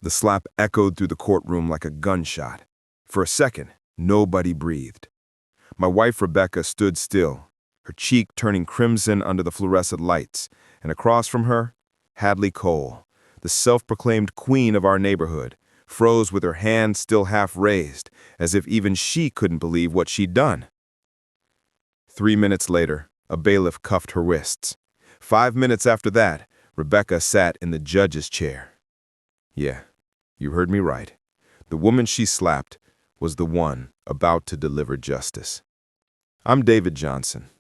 The slap echoed through the courtroom like a gunshot. For a second, nobody breathed. My wife Rebecca stood still, her cheek turning crimson under the fluorescent lights, and across from her, Hadley Cole, the self-proclaimed queen of our neighborhood, froze with her hand still half raised, as if even she couldn't believe what she'd done. 3 minutes later, a bailiff cuffed her wrists. 5 minutes after that, Rebecca sat in the judge's chair. Yeah, you heard me right. The woman she slapped was the one about to deliver justice. I'm David Johnson.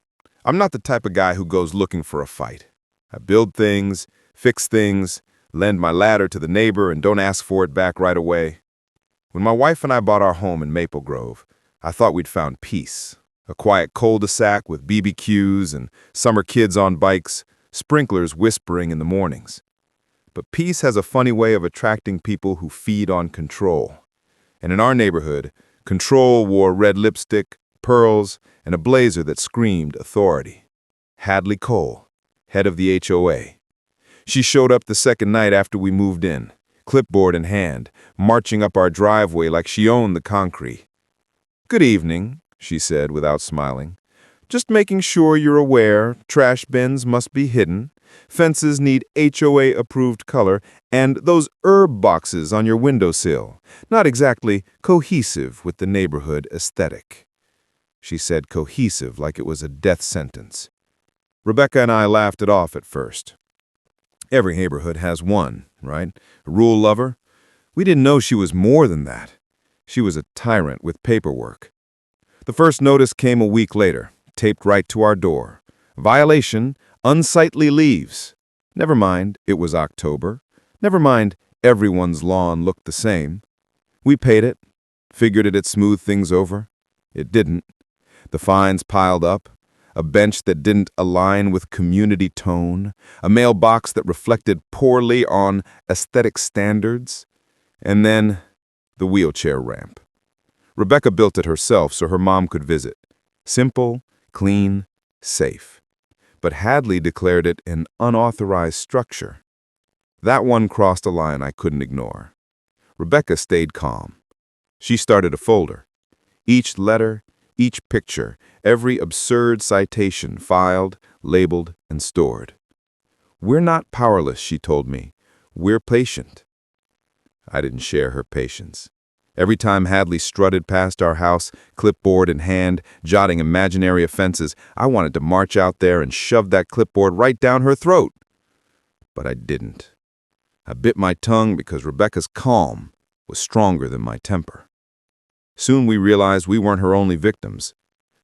I'm not the type of guy who goes looking for a fight. I build things, fix things, lend my ladder to the neighbor, and don't ask for it back right away. When my wife and I bought our home in Maple Grove, I thought we'd found peace. A quiet cul-de-sac with BBQs and summer kids on bikes, sprinklers whispering in the mornings. But peace has a funny way of attracting people who feed on control. And in our neighborhood, control wore red lipstick, pearls, and a blazer that screamed authority. Hadley Cole, head of the HOA. She showed up the second night after we moved in, clipboard in hand, marching up our driveway like she owned the concrete. "Good evening," she said without smiling. "Just making sure you're aware trash bins must be hidden, fences need HOA-approved color, and those herb boxes on your windowsill, not exactly cohesive with the neighborhood aesthetic." She said cohesive like it was a death sentence. Rebecca and I laughed it off at first. Every neighborhood has one, right? A rule lover. We didn't know she was more than that. She was a tyrant with paperwork. The first notice came a week later, taped right to our door. Violation, unsightly leaves. Never mind, it was October. Never mind, everyone's lawn looked the same. We paid it, figured it'd smooth things over. It didn't. The fines piled up, a bench that didn't align with community tone, a mailbox that reflected poorly on aesthetic standards, and then the wheelchair ramp. Rebecca built it herself so her mom could visit. Simple, clean, safe. But Hadley declared it an unauthorized structure. That one crossed a line I couldn't ignore. Rebecca stayed calm. She started a folder. Each letter, each picture, every absurd citation filed, labeled, and stored. "We're not powerless," she told me. "We're patient." I didn't share her patience. Every time Hadley strutted past our house, clipboard in hand, jotting imaginary offenses, I wanted to march out there and shove that clipboard right down her throat. But I didn't. I bit my tongue because Rebecca's calm was stronger than my temper. Soon we realized we weren't her only victims.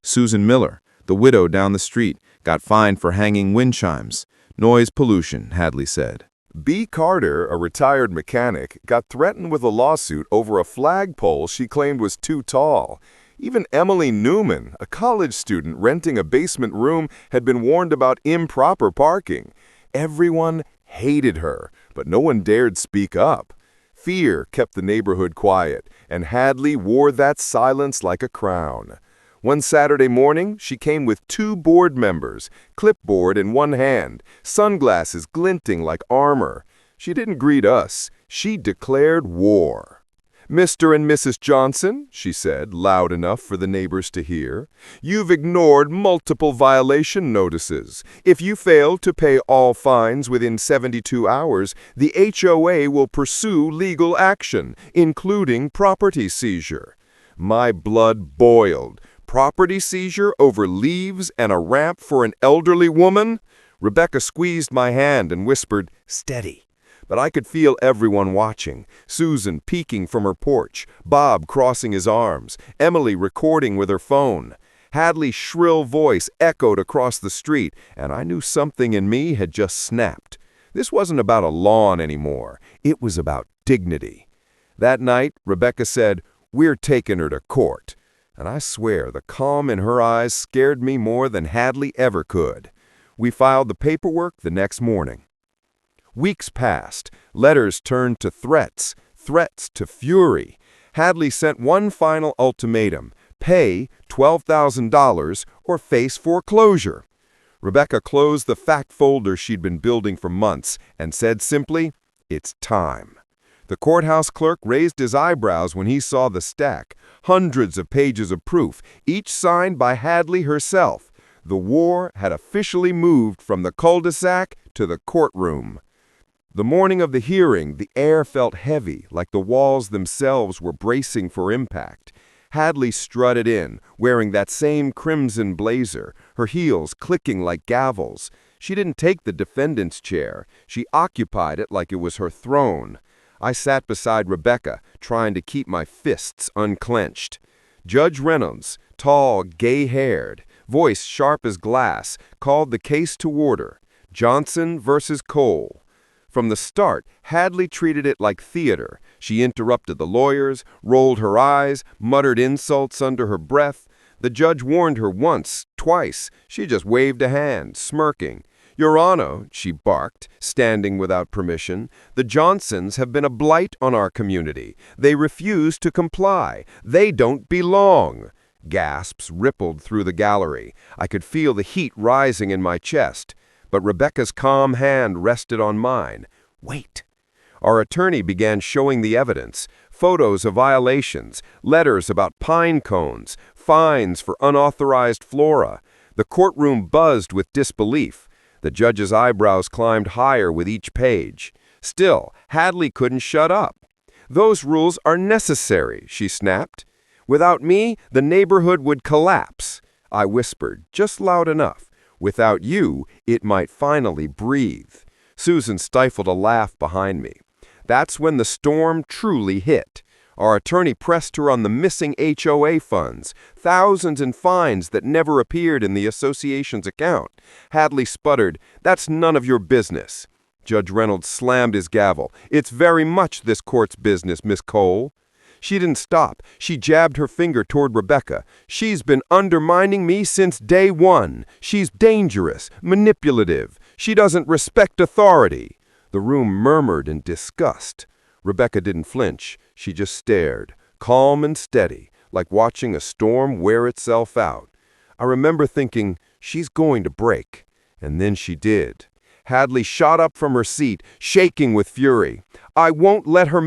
Susan Miller, the widow down the street, got fined for hanging wind chimes. Noise pollution, Hadley said. B. Carter, a retired mechanic, got threatened with a lawsuit over a flagpole she claimed was too tall. Even Emily Newman, a college student renting a basement room, had been warned about improper parking. Everyone hated her, but no one dared speak up. Fear kept the neighborhood quiet, and Hadley wore that silence like a crown. One Saturday morning, she came with 2 board members, clipboard in one hand, sunglasses glinting like armor. She didn't greet us. She declared war. "Mr. and Mrs. Johnson," she said, loud enough for the neighbors to hear, "you've ignored multiple violation notices. If you fail to pay all fines within 72 hours, the HOA will pursue legal action, including property seizure." My blood boiled. Property seizure over leaves and a ramp for an elderly woman? Rebecca squeezed my hand and whispered, "Steady." But I could feel everyone watching. Susan peeking from her porch, Bob crossing his arms, Emily recording with her phone. Hadley's shrill voice echoed across the street, and I knew something in me had just snapped. This wasn't about a lawn anymore. It was about dignity. That night, Rebecca said, "We're taking her to court." And I swear the calm in her eyes scared me more than Hadley ever could. We filed the paperwork the next morning. Weeks passed. Letters turned to threats, threats to fury. Hadley sent one final ultimatum: pay $12,000 or face foreclosure. Rebecca closed the fact folder she'd been building for months and said simply, "It's time." The courthouse clerk raised his eyebrows when he saw the stack. Hundreds of pages of proof, each signed by Hadley herself. The war had officially moved from the cul-de-sac to the courtroom. The morning of the hearing, the air felt heavy, like the walls themselves were bracing for impact. Hadley strutted in, wearing that same crimson blazer, her heels clicking like gavels. She didn't take the defendant's chair. She occupied it like it was her throne. I sat beside Rebecca, trying to keep my fists unclenched. Judge Reynolds, tall, gay-haired, voice sharp as glass, called the case to order. Johnson versus Cole. From the start, Hadley treated it like theater. She interrupted the lawyers, rolled her eyes, muttered insults under her breath. The judge warned her once, twice. She just waved a hand, smirking. "Your Honor," she barked, standing without permission, "the Johnsons have been a blight on our community. They refuse to comply. They don't belong." Gasps rippled through the gallery. I could feel the heat rising in my chest. But Rebecca's calm hand rested on mine. "Wait." Our attorney began showing the evidence, photos of violations, letters about pine cones, fines for unauthorized flora. The courtroom buzzed with disbelief. The judge's eyebrows climbed higher with each page. Still, Hadley couldn't shut up. "Those rules are necessary," she snapped. "Without me, the neighborhood would collapse," I whispered, just loud enough. "Without you, it might finally breathe." Susan stifled a laugh behind me. That's when the storm truly hit. Our attorney pressed her on the missing HOA funds, thousands in fines that never appeared in the association's account. Hadley sputtered, "That's none of your business." Judge Reynolds slammed his gavel. "It's very much this court's business, Miss Cole." She didn't stop. She jabbed her finger toward Rebecca. "She's been undermining me since day one. She's dangerous, manipulative. She doesn't respect authority." The room murmured in disgust. Rebecca didn't flinch. She just stared, calm and steady, like watching a storm wear itself out. I remember thinking, she's going to break. And then she did. Hadley shot up from her seat, shaking with fury. "I won't let her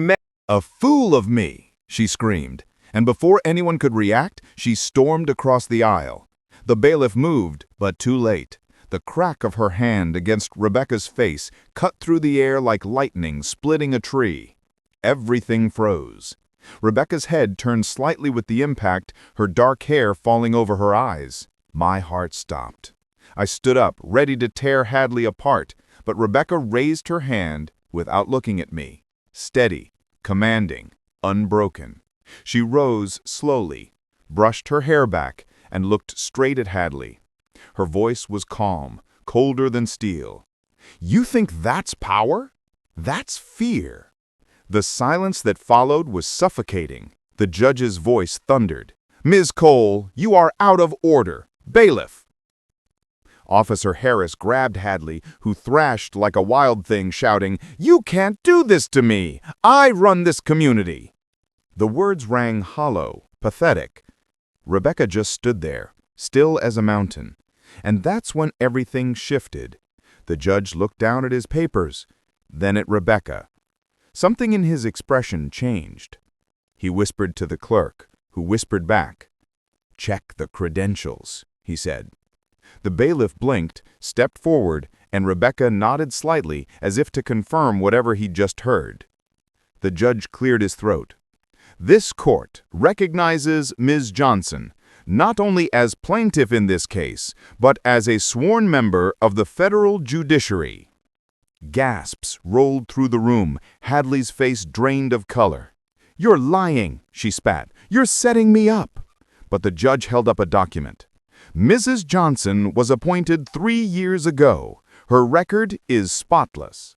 "A fool of me!" she screamed, and before anyone could react, she stormed across the aisle. The bailiff moved, but too late. The crack of her hand against Rebecca's face cut through the air like lightning splitting a tree. Everything froze. Rebecca's head turned slightly with the impact, her dark hair falling over her eyes. My heart stopped. I stood up, ready to tear Hadley apart, but Rebecca raised her hand without looking at me. Steady, commanding, unbroken. She rose slowly, brushed her hair back, and looked straight at Hadley. Her voice was calm, colder than steel. "You think that's power? That's fear." The silence that followed was suffocating. The judge's voice thundered. "Ms. Cole, you are out of order. Bailiff!" Officer Harris grabbed Hadley, who thrashed like a wild thing, shouting, "You can't do this to me! I run this community!" The words rang hollow, pathetic. Rebecca just stood there, still as a mountain. And that's when everything shifted. The judge looked down at his papers, then at Rebecca. Something in his expression changed. He whispered to the clerk, who whispered back. "Check the credentials," he said. The bailiff blinked, stepped forward, and Rebecca nodded slightly as if to confirm whatever he'd just heard. The judge cleared his throat. "This court recognizes Ms. Johnson not only as plaintiff in this case, but as a sworn member of the federal judiciary." Gasps rolled through the room, Hadley's face drained of color. "You're lying," she spat. "You're setting me up." But the judge held up a document. "Mrs. Johnson was appointed 3 years ago. Her record is spotless."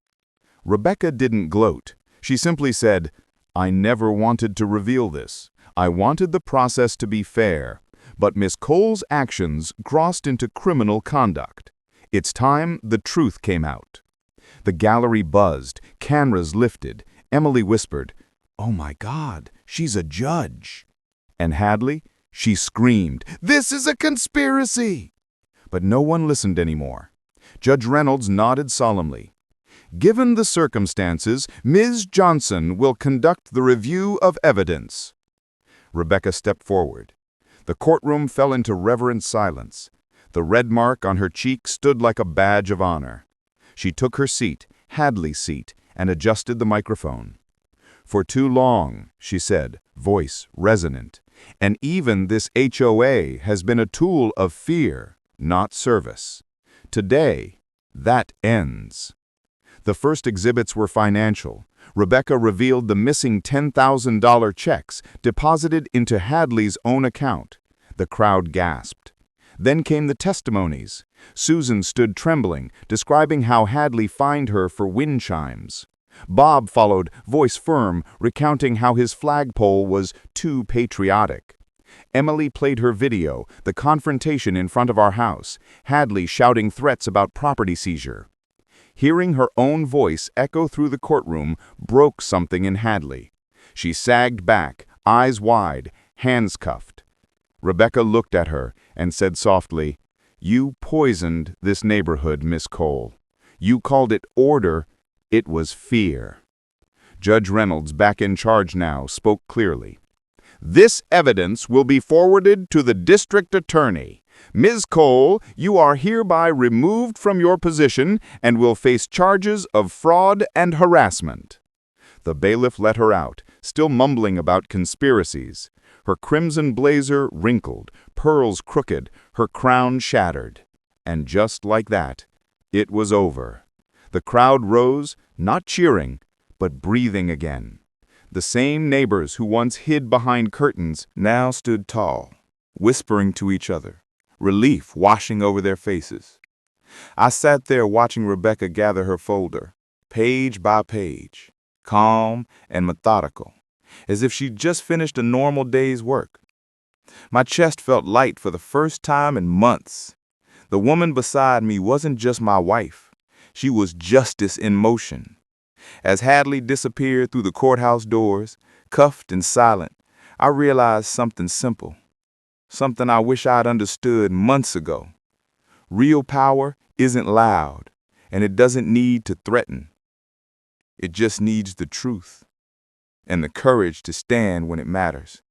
Rebecca didn't gloat. She simply said, "I never wanted to reveal this. I wanted the process to be fair. But Miss Cole's actions crossed into criminal conduct. It's time the truth came out." The gallery buzzed, cameras lifted. Emily whispered, "Oh my God, she's a judge." And Hadley? She screamed, "This is a conspiracy!" But no one listened anymore. Judge Reynolds nodded solemnly. Given the circumstances, Ms. Johnson will conduct the review of evidence. Rebecca stepped forward. The courtroom fell into reverent silence. The red mark on her cheek stood like a badge of honor. She took her seat, Hadley's seat, and adjusted the microphone. "For too long," she said, voice resonant, "and even this HOA has been a tool of fear, not service. Today, that ends." The first exhibits were financial. Rebecca revealed the missing $10,000 checks deposited into Hadley's own account. The crowd gasped. Then came the testimonies. Susan stood trembling, describing how Hadley fined her for wind chimes. Bob followed, voice firm, recounting how his flagpole was too patriotic. Emily played her video, the confrontation in front of our house, Hadley shouting threats about property seizure. Hearing her own voice echo through the courtroom broke something in Hadley. She sagged back, eyes wide, hands cuffed. Rebecca looked at her and said softly, "You poisoned this neighborhood, Miss Cole. You called it order. It was fear." Judge Reynolds, back in charge now, spoke clearly. "This evidence will be forwarded to the district attorney. Ms. Cole, you are hereby removed from your position and will face charges of fraud and harassment." The bailiff let her out, still mumbling about conspiracies. Her crimson blazer wrinkled, pearls crooked, her crown shattered. And just like that, it was over. The crowd rose, not cheering, but breathing again. The same neighbors who once hid behind curtains now stood tall, whispering to each other, relief washing over their faces. I sat there watching Rebecca gather her folder, page by page, calm and methodical, as if she'd just finished a normal day's work. My chest felt light for the first time in months. The woman beside me wasn't just my wife. She was justice in motion. As Hadley disappeared through the courthouse doors, cuffed and silent, I realized something simple. Something I wish I'd understood months ago. Real power isn't loud, and it doesn't need to threaten. It just needs the truth and the courage to stand when it matters.